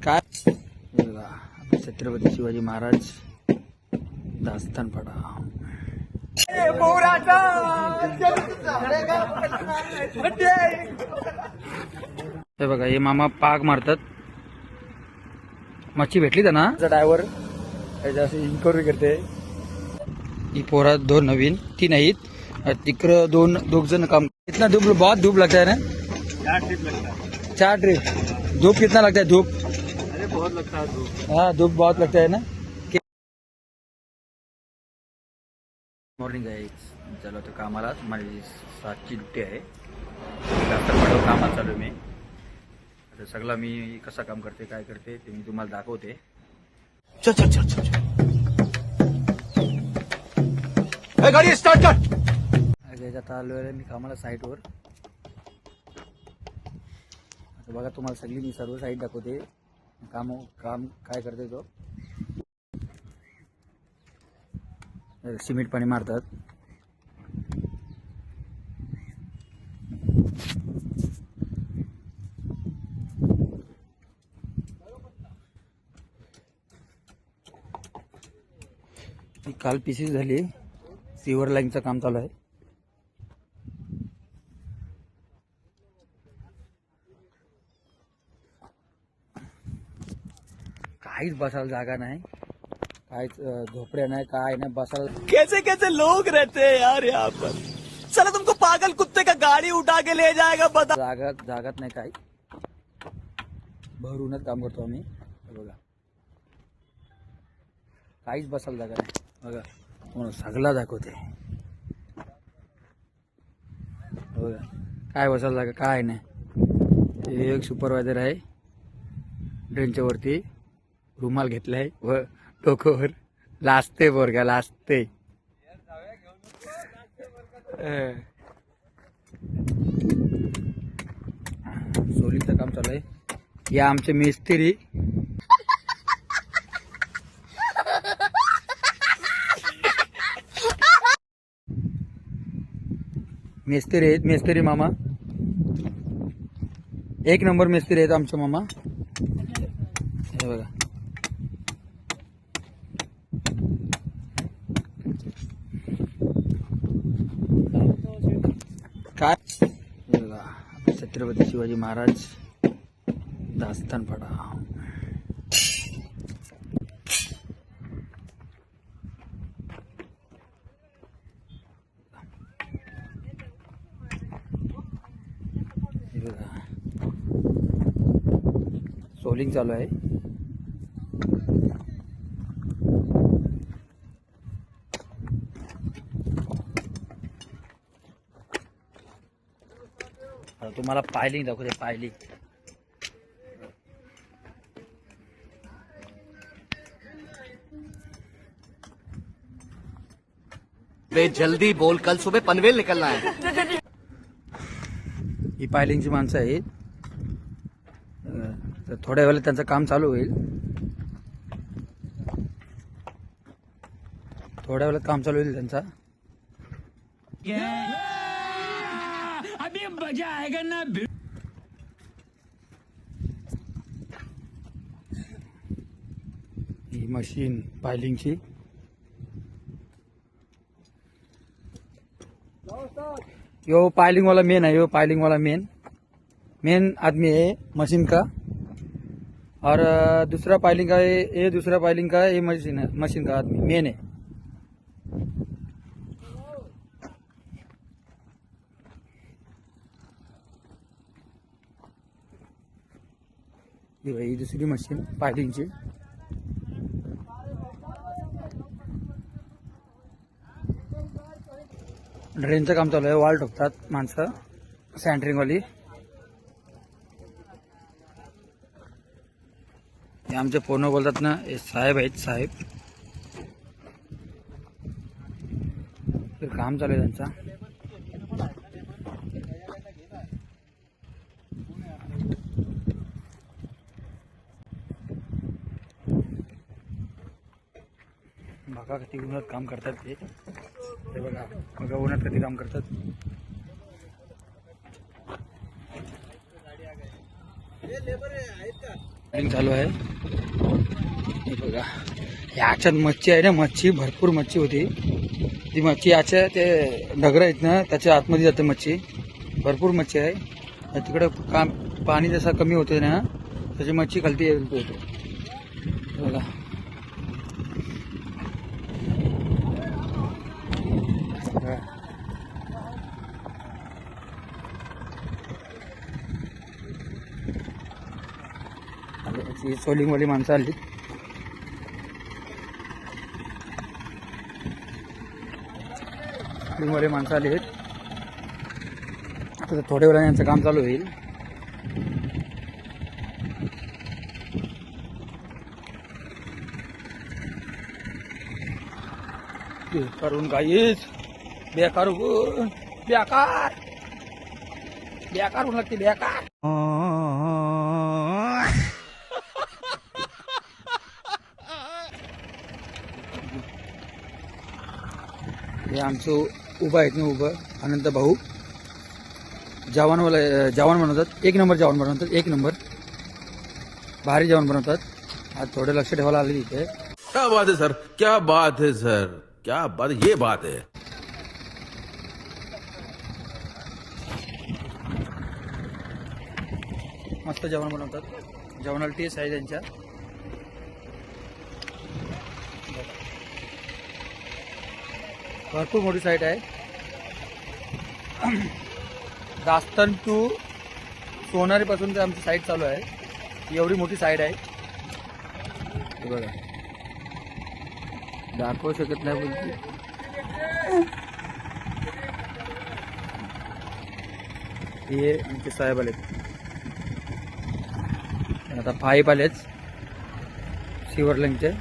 काय छत्रपती शिवाजी महाराज दास्तान पडा। हे बघा हे मामा पाक मारतात। मच्छी भेटली तर ना ड्रायव्हर इन्क्वायरी करते। ही पोरा दोन नवीन ती नाहीत, तिकडं दोघ जण काम। कितना धूप, बहुत धूप लगता है ना? 4 ट्रिप। धूप कितना लगता है? धूप अरे बहुत लगता है धूप। हाँ धूप बहुत लगता है ना। मॉर्निंग आहे, चला तर कामाला। माझी 7ची ड्युटी आहे। कामाला चालू मी। आता सगळं मी कसं काम करते काय करते ते मी तुम्हाला दाखवते। चल चल चल चल गाडी स्टार्ट कर। आता आलो आहे मी कामाला साईटवर। आता बघा तुम्हाला सगळी मी सर्व साईट दाखवते, काम काय करते तो। सिमेंट पाणी मारतात। काल पीसी झाली, सीवर लाईनचं काम चालू आहे। काहीच बसायला जागा नाही, काहीच झोपड्या नाही, काय नाही बसायला। कैसे कैसे लोग रहते हैं यार यहाँ पर। चलो तुमको पागल कुत्ते का गाड़ी उठा के ले जाएगा बता। जागात नाही, काही भरूनच काम करतो आम्ही। बघा काहीच बसायला जागा नाही। बघा तुम्हाला सगळा दाखवते। बघा काय बसायला जागा काय नाही। एक सुपरवायझर आहे, ड्रेनच्या वरती रुमाल घेतलाय व डोक्यावर लाजते, बोरगा लाजते। सोलीचं काम चालू आहे। या आमचे मिस्त्री आहेत, मिस्त्री मामा एक नंबर मिस्त्री आहेत आमचे मामा। हे बघा काय, छत्रपती शिवाजी महाराज दास्तान पडा। सोलिंग चालू आहे। तुम्हाला पायलिंग दाखवते, पायलिंग। वे जल्दी बोल, कल सुबह पनवेल निकलना है। ही पायलिंगची माणसं आहेत। तर थोड्या वेळात त्यांचं काम चालू होईल। थोड्या वेळात काम चालू होईल त्यांचा। अभी मजा आएगा ना। ही मशीन पायलिंगची। यो पायलिंग वाला मेन है, यो पायलिंग वाला मेन आदमी है मशीन का। और दूसरा पायलिंग का ये दूसरा पायलिंग का ये मशीन का आदमी मेन है। ये भाई दूसरी मशीन पायलिंगची। ड्रेनचं काम चालू आहे, वॉल ठोकतात माणसं सॅन्टरिंग वाली। हे आमचे फोन बोलतात ना, हे साहेब आहेत, साहेब। काम चालू आहे त्यांचा। बघा किती उन्हात काम करतात ते बघा उन्हात किती काम करतात। चालू आहे. हे बघा, याच्यात मच्छी आहे ना, मच्छी भरपूर मच्छी होती. ती मच्छी याच्या ते डगर आहेत ना, त्याच्या आतमध्ये जाते मच्छी. भरपूर मच्छी आहे. तिकडं काम पाणी जसं कमी होते ना, त्याची मच्छी खालती येते. बघा, सोलिंगवाली माणसं आली. सोलिंगवाली माणसं आली आहेत. आता थोड्या वेळाने यांचं काम चालू होईल. करून काहीच बेकार बेकार बेकार होऊन लागते बेकार. हे आमचं उभं आहेत ना, उभं अनंत भाऊ जेवण बनवतात. एक नंबर जेवण बनवतात. एक नंबर भारी जेवण बनवतात. आज थोडं लक्ष ठेवायला आले तिथे. क्या बात है सर, क्या बात है सर, क्या बात, ये बात है. मस्त जेवण बनवतात. जेवणाला टेस्ट आहे त्यांच्या. भरपूर मोठी साईट आहे. दास्तन टू सोनारीपासून ते आमची साईट चालू आहे. एवढी मोठी साईट आहे. हे बघा, दाखवू शकत नाही बोलते. हे आमचे साहेब आलेत. आता पाईप आलेच शिवरलिंगचे.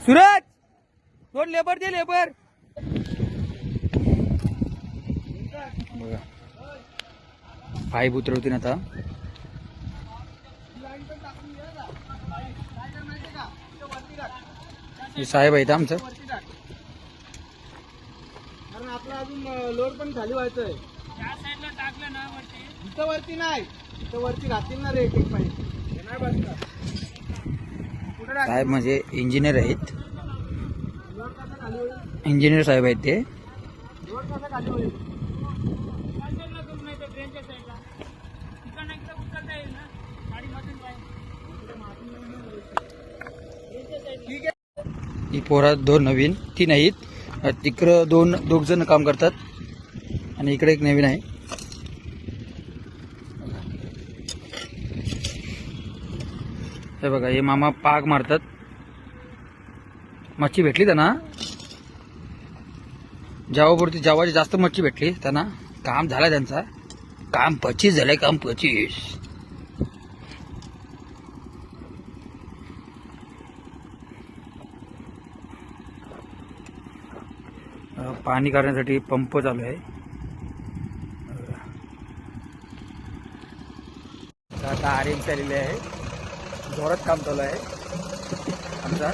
सूरज, दोन लेबर दे, लेबर. बघा, पाईप उतरवतील आता. हे साहेब आहेत आमचं. कारण आपला अजून लोड पण खाली व्हायचंय. त्या साईडला टाकलं ना वरती, इथं वरती नाही, इथं वरती घातील ना रे एक एक पाईप. हे नाही बसणार. साहेब म्हणजे इंजिनियर आहेत. लोड कसा खाली होईल? इंजिनियर साहेब आहेत ते. लोड कसा खाली होईल? नाही तर ट्रेनच्या साईडला तिकडनं एकदा उचलता येईल ना, गाडीमधून ठीक आहे. ही पोरा दोन नवीन, ती नाहीत. तिकडं दोघ जण काम करतात आणि इकडे एक नवीन आहे. हे बघा, हे मामा पाग मारतात. मच्छी भेटली त्यांना. जेव्हापुरती जेव्हाची जास्त मच्छी भेटली त्यांना. काम झालं त्यांचा. काम 25 झालंय. काम 25. पाणी काढण्यासाठी पंप चालू आहे. आता आरेंज आलेले आहे. जोरात काम चालू आहे आमचा.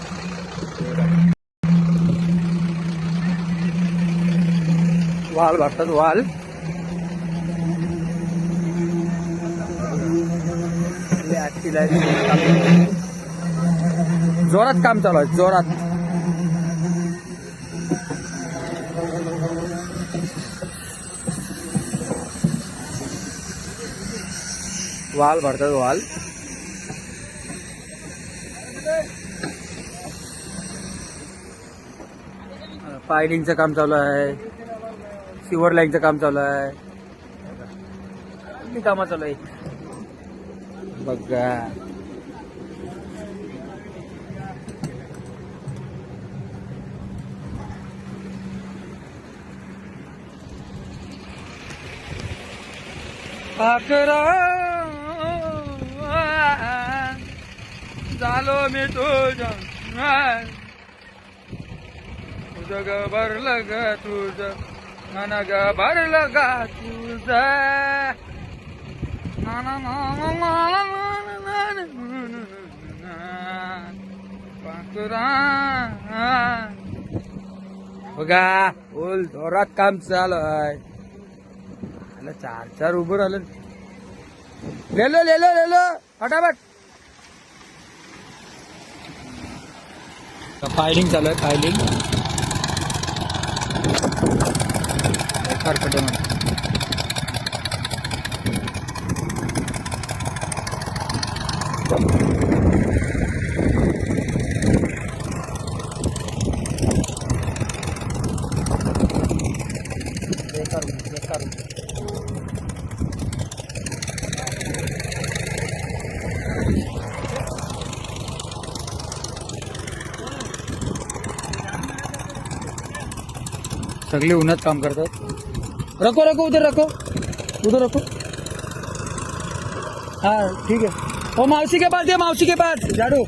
वाल भरतात. वाल जोरात काम चालू आहे. जोरात. वाल भरतात. वाल पायलिंगचं काम चालू आहे. सिवर लाईनचं काम चालू आहे. किती कामं चालू आहे बघा. अकरा झालो मी तुझ्या. तुझं ग भरलं ग तुझं, मन ग भरलं ग तुझं. बघा, फुल जोरात काम चालू आहे. त्याला 4 उभं राहिलं. ले लो फटाफट. फायलिंग चालू आहे, फायलिंग. मध्ये सगळे उन्हात काम करतात. रखो उधर रखो. हाँ ठीक है. वो मौसी के पास दे, मौसी के पास झाड़ू.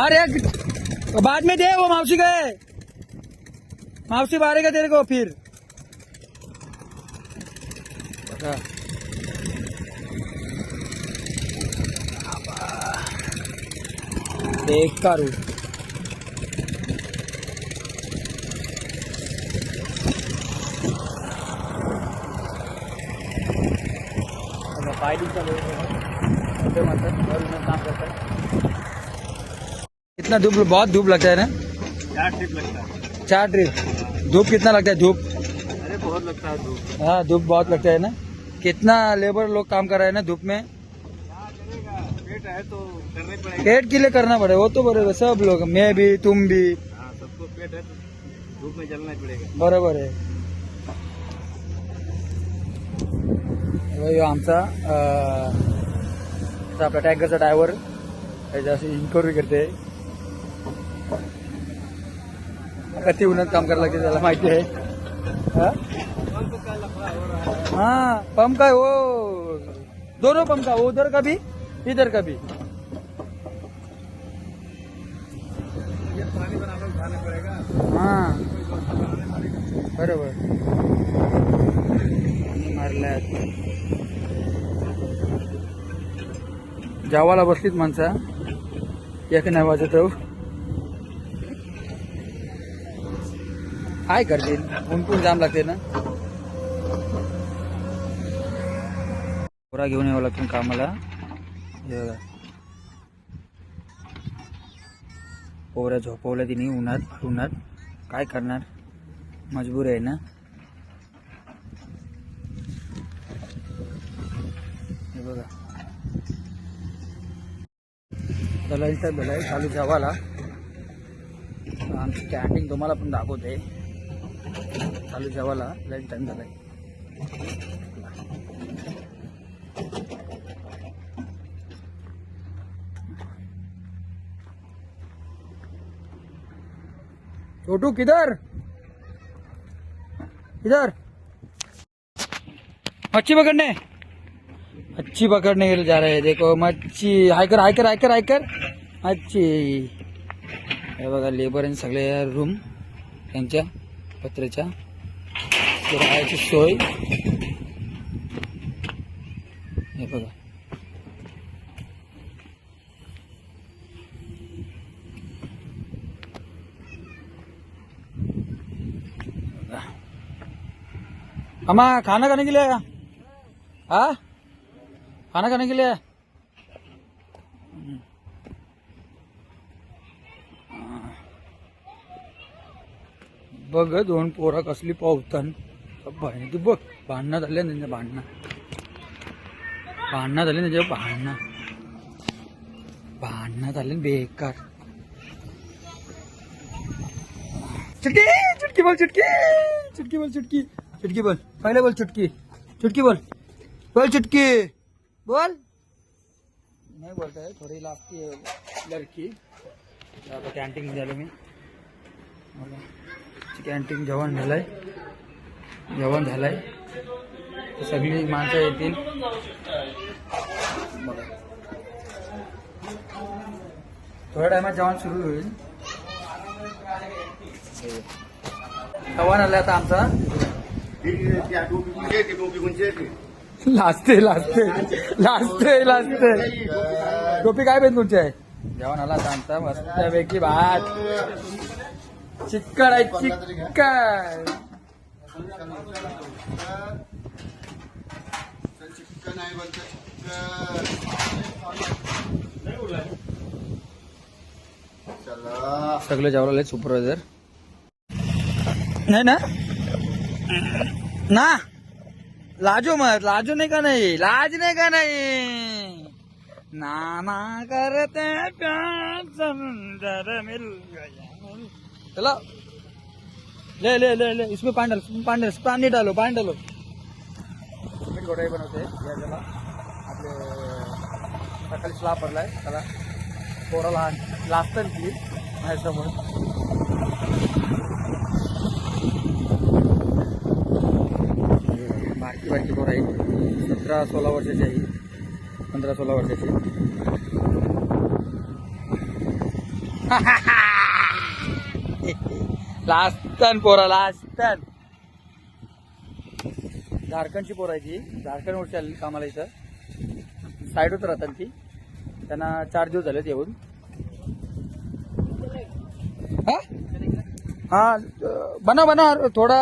अरे बाद में दे, वो मौसी का है. मौसी मारेगा तेरे को फिर. बेकार. फायलिंग चालू काम करता है. कितना धूप, बहुत धूप लगता है ना. 4 ट्रिप लगता है. 4 ट्रिप. धूप कितना लगता है? धूप अरे बहुत लगता है धूप. हाँ धूप बहुत लगता है ना. कितना लेबर लोग काम कर रहे हैं ना धूप में. क्या करेगा, पेट है तो करना ही पड़ेगा. पेट के लिए करना पड़ेगा, वो तो बरोबर. सब लोग, मैं भी, तुम भी. हाँ सबको पेट है तो धूप में जलना ही पड़ेगा. बरोबर आहे. आमचा आपला टँकरचा ड्रायव्हर अशी इन्क्वायरी करते. किती उन्हात काम करायला लागते त्याला माहिती आहे. हाँ पंप का वो, दोनों पंप का, उधर का भी इधर का भी. पानी बनाकर खाना पड़ेगा. हाँ बरोबर. मारल्या जावाला बसलीत माणसं. एक नाही वाजत. काय करतील, ऊन पण जाम लागते ना. पोरा घेऊन यावं लागतं कामाला. हे बघा, पोऱ्या झोपवल्या तिने उन्हात. काय करणार, मजबूर आहे ना. हे बघा दलाईचा बेलाय चालू जेवायला. आमची कॅन्टीन तुम्हाला पण दाखवते. चालू जेवायला लंच टाइम झालाय. छोटू किधर मच्छी पकड़ने के लिए जा रहे हैं. देखो मच्छी. हायकर मच्छी. हे बघा लेबर सगळे रूम त्यांच्या पत्र्याच्या राहायची सोय. हे बघा अम्मा खाना खाने के लिए. हाँ खाना खाने के लिए. बघ दोन पोरा कसली पावतान. ती बघ भांडणं झाले त्यांच्या. भांडणं झाले त्यांच्या. भांडणं झाले बेकार. चुटकी बोल. पहले बोल चुटकी बोल. नहीं बोलता है, थोड़ी लागती है लड़की. आता कॅन्टीन झालं मी. कॅन्टीन जेवण झालंय. सगळी माणसं येतील. थोड्या टायमात जेवण सुरू होईल. जेवण आलं आता आमचा. लाजते टोपी काय बेन तुमची आहे. जेवण आला आता आमचा मस्तपैकी भात. चिक्कड आहे. सगळे जेवलेले सुपरवायझर नाही ना ना लाजो मत लाजो नाही का नाही लाज नाही का नाही नाना करते प्यार समुंदर मिल गया चलो ले ले ले ले इसमें पानी डालो मीठ गोडाई बनवते या त्याला आपले सकाळी स्लाब भरलाय त्याला पोराला लाजतं ती माझ्यासमोर बारकी पोरं आहे 17-16 वर्षाची आहे 15-16 वर्षाची लाजतान पोरा लाजतान झारखंडची पोरं आहे ती झारखंडवरची आलेली कामाला इथं साईडवर राहतात ती त्यांना 4 दिवस झालेत येऊन हाँ बना थोड़ा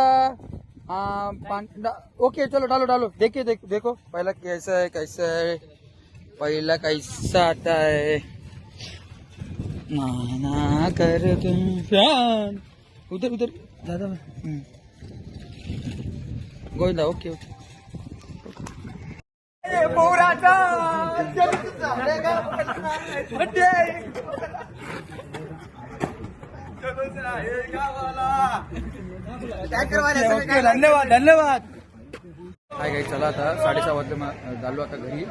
ओके चलो डालो देखो पहला कैसा है पहला कैसा आता है नाना कर तुम प्यार उधर दादा गोविंदा ओके धन्यवाद काय काही चला आता 6:30 वाजता झालो आता घरी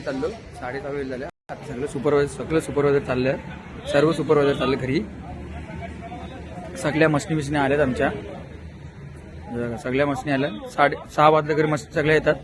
चाललो 6:30 वेळ झाल्या आता सगळे सुपरवायझर चालले सर्व सुपरवायझर चालले घरी सगळ्या मशनी आल्यात आमच्या सगळ्या मशनी आल्या 6:30 वाजता घरी मशीन सगळ्या येतात